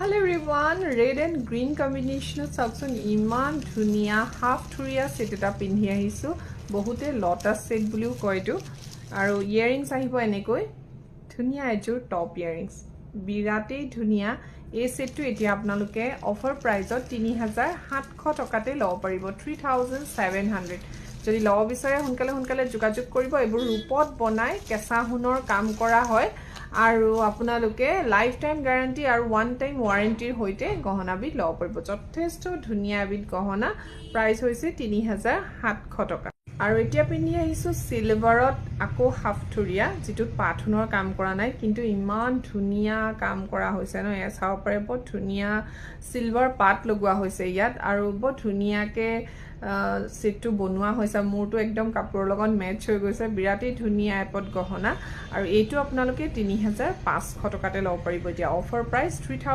Hello everyone, red and green combination চাওকচোন ইমান ধুনিয়া হাফ থুৰিয়া সেট এটা পিন্ধি আহিছো বহুতে লটাস সেট বুলিও কয়টো আৰু ইয়াৰিংছ আহিব এনেকৈ ধুনিয়া এজোৰ টপ ইয়াৰিংছ বিৰাটেই ধুনিয়া এই সেটটো এতিয়া আপোনালোকে অফাৰ প্ৰাইজত 3700 টকাতে লব পাৰিব 3700 যদি লব বিচাৰে সোনকালে যোগাযোগ কৰিব এবোৰ ৰূপত বনাই কেঁচা হুনৰ কাম কৰা হয় আৰু আপোনালোকে লাইফ টাইম গ্যাৰান্টি আৰু ওয়ান টাইম ওয়াৰেন্টিৰ হৈতে গহনাবিধ লব পাৰিব যথেষ্ট ধুনিয়া বিধ গহনা প্ৰাইস হৈছে 3700 টকা আৰু এতিয়া পিন্ধি আহিছো সিলভাৰত আকৌ হাফ থুৰিয়া যেটো পাথুনৰ কাম কৰা নাই কিন্তু ইমান ধুনিয়া কাম কৰা হৈছে ন এ চাও পাৰে বহুত ধুনিয়া সিলভাৰ পাত লগোৱা হৈছে ইয়াত আৰু বহুত ধুনিয়াকে সেটটো বনোৱা হৈছে মোৰটো একদম কাপোৰৰ লগত মেচ হৈ গৈছে বিৰাটেই ধুনিয়া এপত গহনা আৰু এইটো আপোনালোকে 3500 টকাতে লব পাৰিব এতিয়া অফাৰ প্ৰাইস 3000